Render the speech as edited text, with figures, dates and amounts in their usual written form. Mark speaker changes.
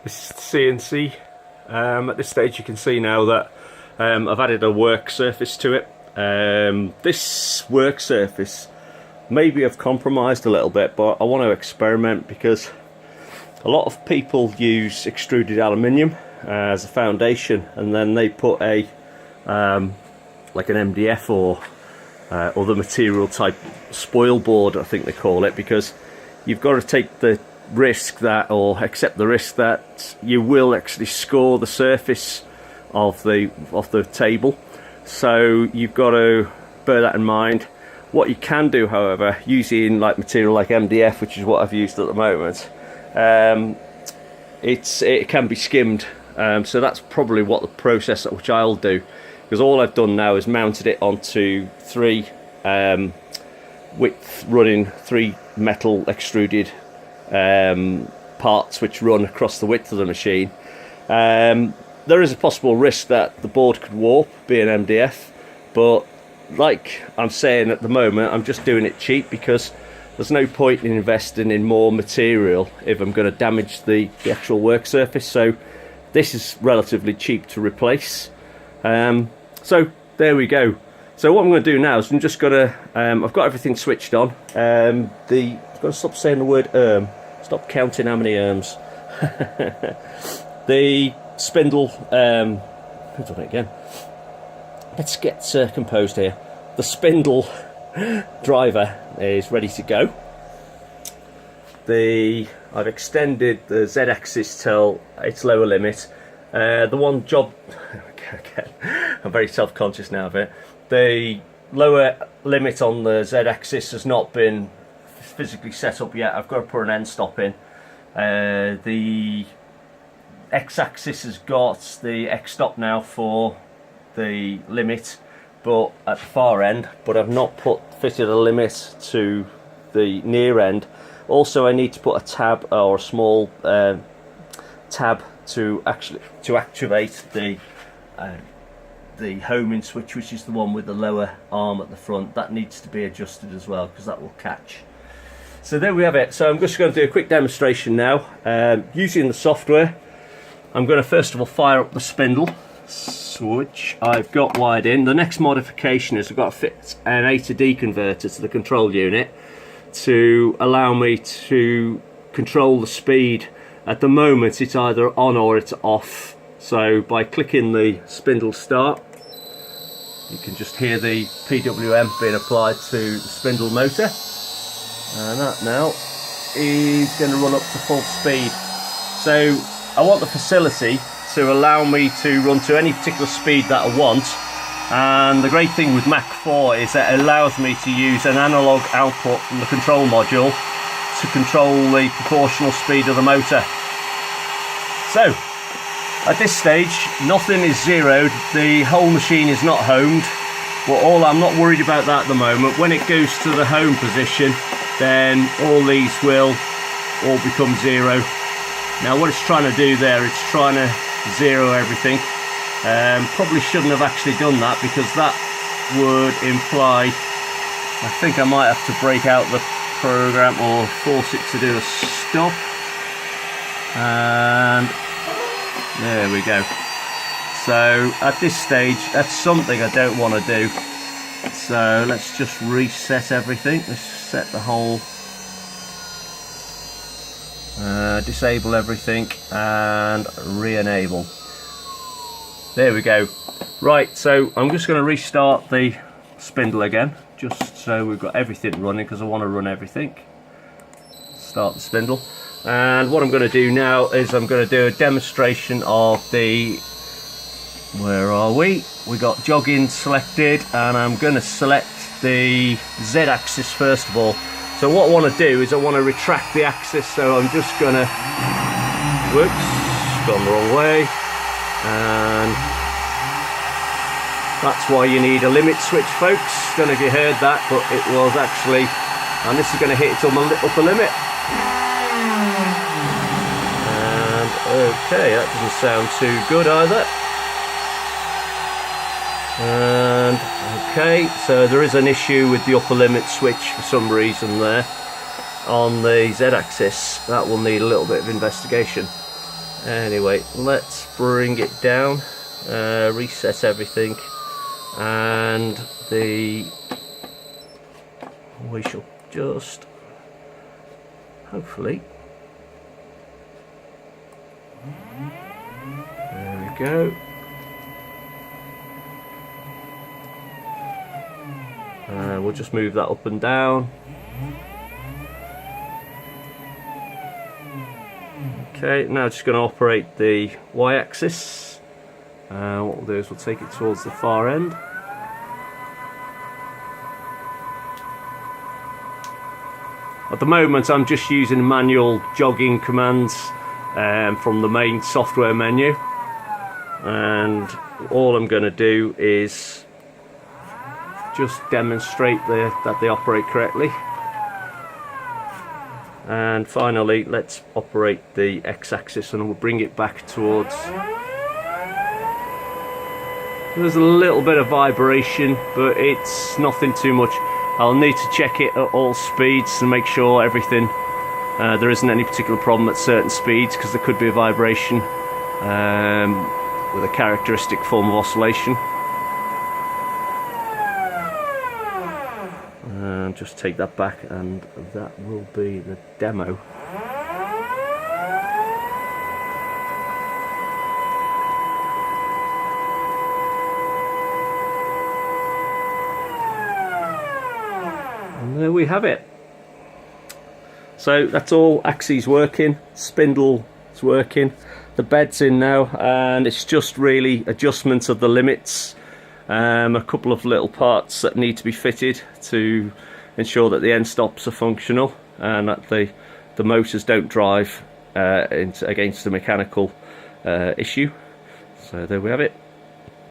Speaker 1: This is CNC. At this stage you can see now that I've added a work surface to it. This work surface maybe I've compromised a little bit, but I want to experiment because a lot of people use extruded aluminium as a foundation, and then they put a like an MDF or other material type spoil board, I think they call it, because you've got to take the risk that, or accept the risk that you will actually score the surface of the table. So you've got to bear that in mind. What you can do, however, using like material like MDF, which is what I've used at the moment, it can be skimmed. So that's probably what the process at which I'll do, because all I've done now is mounted it onto three width running 3 metal extruded parts which run across the width of the machine. There is a possible risk that the board could warp, being MDF, but like I'm saying at the moment, I'm just doing it cheap because there's no point in investing in more material if I'm going to damage the actual work surface. So this is relatively cheap to replace. So there we go. So what I'm going to do now is I'm just going to, I've got everything switched on. I've got to stop saying the word stop counting how many the spindle, I've done it again. Let's get composed here. The spindle driver is ready to go. I've extended the Z-axis till its lower limit. The one job, I'm very self-conscious now of it. The lower limit on the Z-axis has not been physically set up yet. I've got to put an end stop in. The X-axis has got the X stop now for the limit, but at the far end, but I've not fitted a limit to the near end. Also, I need to put a tab or a small tab to activate the homing switch, which is the one with the lower arm at the front. That needs to be adjusted as well because that will catch. So there we have it. So I'm just going to do a quick demonstration now using the software. I'm going to first of all fire up the spindle, which I've got wired in. The next modification is I've got to fit an A to D converter to the control unit to allow me to control the speed. At the moment it's either on or it's off. So by clicking the spindle start, you can just hear the PWM being applied to the spindle motor, and that now is going to run up to full speed. So I want the facility to allow me to run to any particular speed that I want, and the great thing with Mach 4 is that it allows me to use an analog output from the control module to control the proportional speed of the motor. So at this stage nothing is zeroed, the whole machine is not homed, but I'm not worried about that at the moment. When it goes to the home position, then all these will all become zero. Now what it's trying to do there, it's trying to zero everything. Probably shouldn't have actually done that, because that would imply, I think I might have to break out the program or force it to do a stop. And there we go. So at this stage, that's something I don't want to do. So let's just reset everything. Let's set the whole, disable everything and re-enable. There we go. Right, so I'm just going to restart the spindle again, just so we've got everything running, because I want to run everything. Start the spindle. And what I'm going to do now is I'm going to do a demonstration of the, where are we? We got jogging selected, and I'm going to select the Z-axis first of all. So what I want to do is I want to retract the axis, so I'm just going to, whoops, gone the wrong way, and that's why you need a limit switch, folks. Don't know if you heard that, but it was actually, and this is going to hit it on the upper limit. And okay, that doesn't sound too good either. And okay, so there is an issue with the upper limit switch for some reason there on the Z-axis. That will need a little bit of investigation. Anyway, let's bring it down, reset everything, and we shall just hopefully, there we go. We'll just move that up and down. Okay, now just going to operate the y-axis. What we'll do is we'll take it towards the far end. At the moment I'm just using manual jogging commands from the main software menu, and all I'm going to do is just demonstrate that they operate correctly. And finally, let's operate the x-axis, and we'll bring it back towards. There's a little bit of vibration, but it's nothing too much. I'll need to check it at all speeds to make sure everything, there isn't any particular problem at certain speeds, because there could be a vibration with a characteristic form of oscillation. And just take that back, and that will be the demo. And there we have it. So that's all axes working, spindle is working, the bed's in now, and it's just really adjustments of the limits. A couple of little parts that need to be fitted to ensure that the end stops are functional and that the motors don't drive against the mechanical issue. So there we have it.